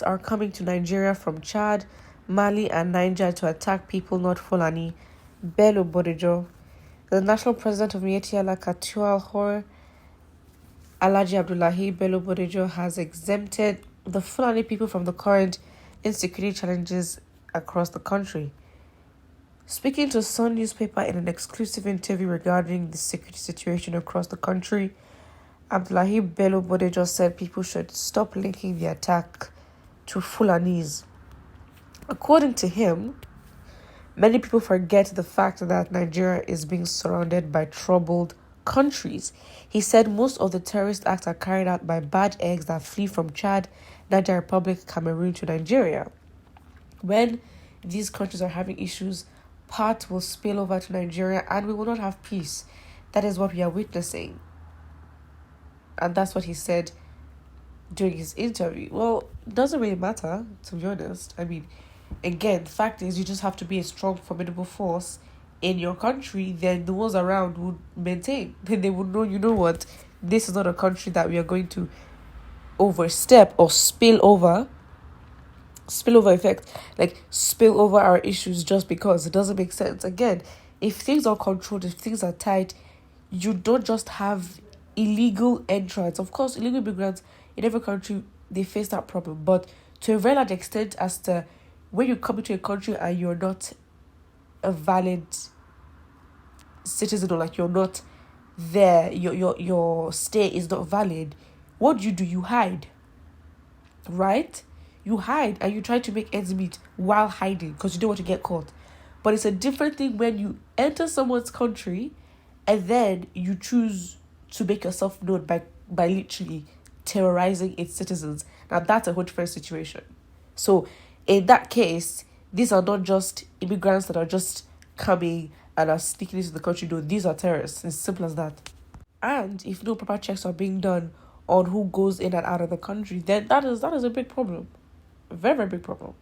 terrorists are coming to Nigeria from Chad, Mali, and Niger to attack people not Fulani. Bello Bodejo. The national president of Miyetti Ķ1ŁŁ1ÑGS, Alhaji Abdullahi Bello Bodejo, has exempted the Fulani people from the current insecurity challenges across the country. Speaking to Sun newspaper in an exclusive interview regarding the security situation across the country, Abdullahi Bello Bodejo said people should stop linking the attack to Fulanis. According to him, many people forget the fact that Nigeria is being surrounded by troubled countries. He said most of the terrorist acts are carried out by bad eggs that flee from Chad, Niger Republic, Cameroon to Nigeria. When these countries are having issues, part will spill over to Nigeria and we will not have peace. That is what we are witnessing. And that's what he said during his interview. Well, it doesn't really matter, to be honest. I mean, again, the fact is you just have to be a strong, formidable force in your country, then the ones around would maintain. Then they would know, you know what, this is not a country that we are going to overstep or spill over effect, like spill over our issues just because. It doesn't make sense. Again, if things are controlled, if things are tight, you don't just have illegal entrants. Of course, illegal immigrants in every country, they face that problem, but to a very large extent, as to when you come into a country and you're not a valid citizen, or like you're not there, your stay is not valid, what do? You hide, right? You hide and you try to make ends meet while hiding because you don't want to get caught. But it's a different thing when you enter someone's country and then you choose to make yourself known by literally terrorizing its citizens. Now that's a whole different situation. So in that case, these are not just immigrants that are just coming and are sneaking into the country. No, these are terrorists. It's simple as that. And if no proper checks are being done on who goes in and out of the country, then that is a big problem. A very, very big problem.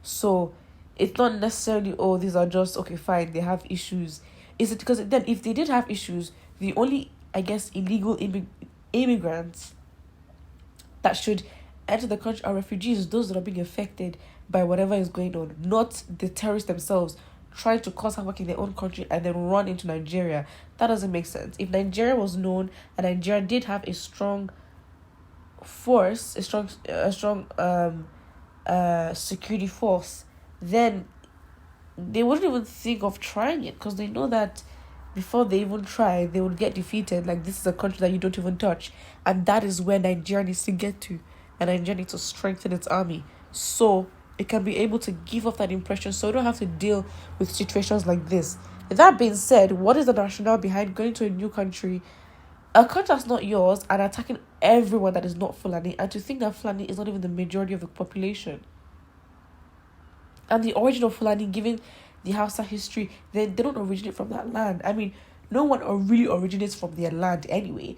So it's not necessarily, oh, these are just, okay, fine, they have issues. Is it because then if they did have issues, the only, I guess, illegal immigrants that should enter the country are refugees, those that are being affected by whatever is going on, not the terrorists themselves trying to cause havoc in their own country and then run into Nigeria. That doesn't make sense. If Nigeria was known and Nigeria did have a strong force, a strong security force, then they wouldn't even think of trying it because they know that before they even try, they would get defeated. Like, this is a country that you don't even touch. And that is where Nigeria needs to get to. And Nigeria needs to strengthen its army so it can be able to give off that impression so you don't have to deal with situations like this. That being said, what is the rationale behind going to a new country, a country that's not yours, and attacking everyone that is not Fulani, and to think that Fulani is not even the majority of the population? And the origin of Fulani, given the Hausa history, they don't originate from that land. I mean, no one really originates from their land anyway,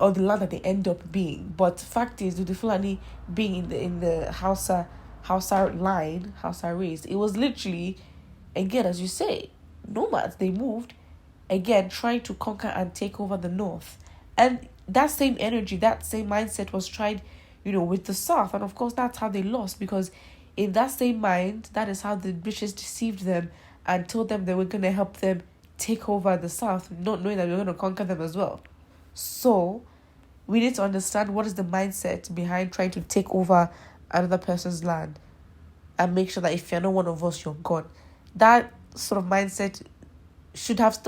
or the land that they end up being. But fact is, with the Fulani being in the Hausa line, Hausa race, it was literally, again, as you say, nomads. They moved, again, trying to conquer and take over the north. And that same energy, that same mindset was tried, with the south. And of course, that's how they lost, because in that same mind, that is how the British deceived them and told them they were going to help them take over the south, not knowing that we were going to conquer them as well. So we need to understand what is the mindset behind trying to take over another person's land and make sure that if you're not one of us, you're gone. That sort of mindset should have...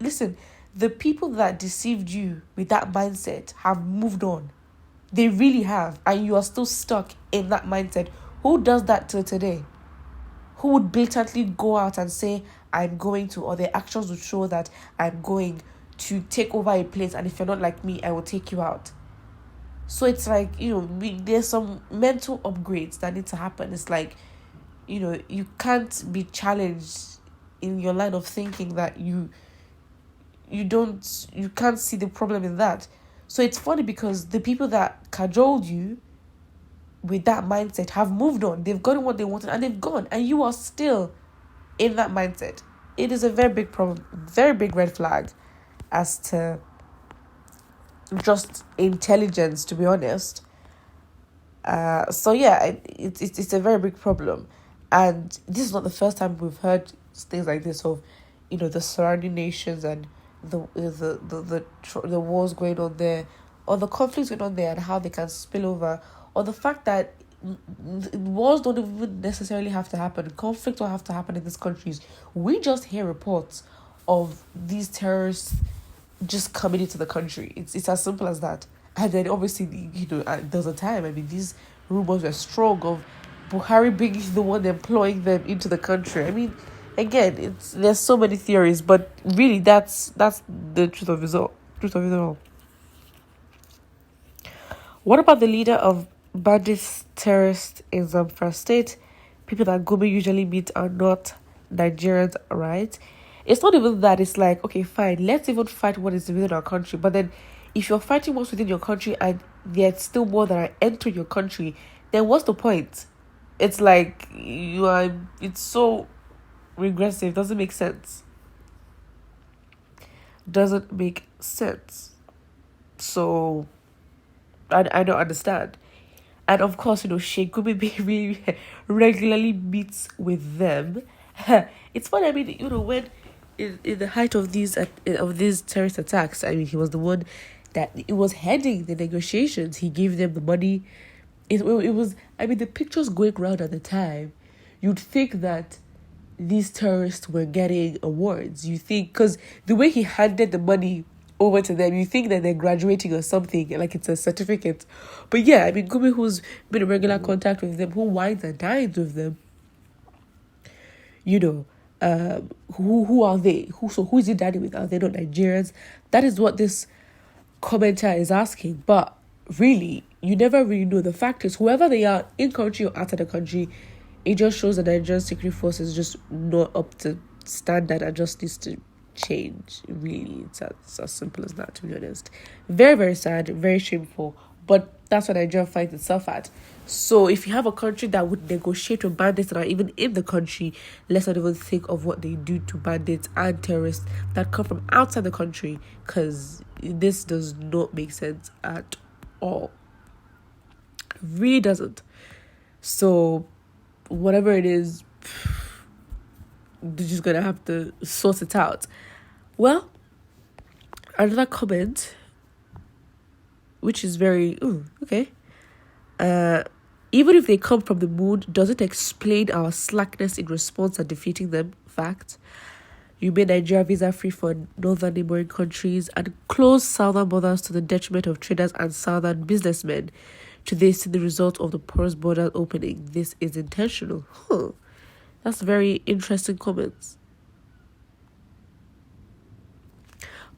listen, the people that deceived you with that mindset have moved on. They really have. And you are still stuck in that mindset. Who does that till today? Who would blatantly go out and say, I'm going to, or their actions would show that I'm going to take over a place, and if you're not like me, I will take you out. So it's like, there's some mental upgrades that need to happen. It's like, you can't be challenged in your line of thinking that you can't see the problem in that. So it's funny because the people that cajoled you with that mindset have moved on. They've gotten what they wanted and they've gone, and you are still in that mindset. It is a very big problem, very big red flag as to just intelligence, to be honest. So yeah, it's a very big problem, and this is not the first time we've heard things like this of, the surrounding nations and the wars going on there, or the conflicts going on there, and how they can spill over, or the fact that wars don't even necessarily have to happen. Conflict don't have to happen in these countries. We just hear reports of these terrorists just coming into the country. It's as simple as that. And then obviously, there was a time, these rumors were strong of Buhari being the one employing them into the country. Again, there's so many theories, but really that's the truth of it all. What about the leader of bandit terrorists in Zamfara state? People that Gumi usually meet are not Nigerians, right? It's not even that. It's like, okay, fine, let's even fight what is within our country. But then, if you're fighting what's within your country and there's still more that are entering your country, then what's the point? It's like it's so regressive. Doesn't make sense. So I don't understand. And of course, Sheikh Gumi really regularly meets with them. It's funny. When in the height of these terrorist attacks, he was the one that it was heading the negotiations. He gave them the money. It was. The pictures going around at the time, you'd think that these terrorists were getting awards. You think, because the way he handed the money over to them, you think that they're graduating or something, like it's a certificate. But yeah, Gumi, who's been in regular contact with them, who wines and dines with them, who are they? Who is he dining with? Are they not Nigerians? That is what this commenter is asking. But really, you never really know. The fact is, whoever they are, in country or out of the country, it just shows that the Nigerian security force is just not up to standard and just needs to change. Really, it's as simple as that, to be honest. Very, very sad, very shameful, but that's what Nigeria finds itself at. So if you have a country that would negotiate with bandits that are even in the country, let's not even think of what they do to bandits and terrorists that come from outside the country, because this does not make sense at all. It really doesn't. So whatever it is, they're just gonna have to sort it out. Well, another comment, which is very okay. Even if they come from the moon, does it explain our slackness in response and defeating them? Fact. You made Nigeria visa-free for northern neighboring countries and closed southern borders to the detriment of traders and southern businessmen. Today, see the result of the porous border opening. This is intentional. That's very interesting comments.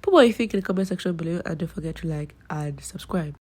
Put what you think in the comment section below, and don't forget to like and subscribe.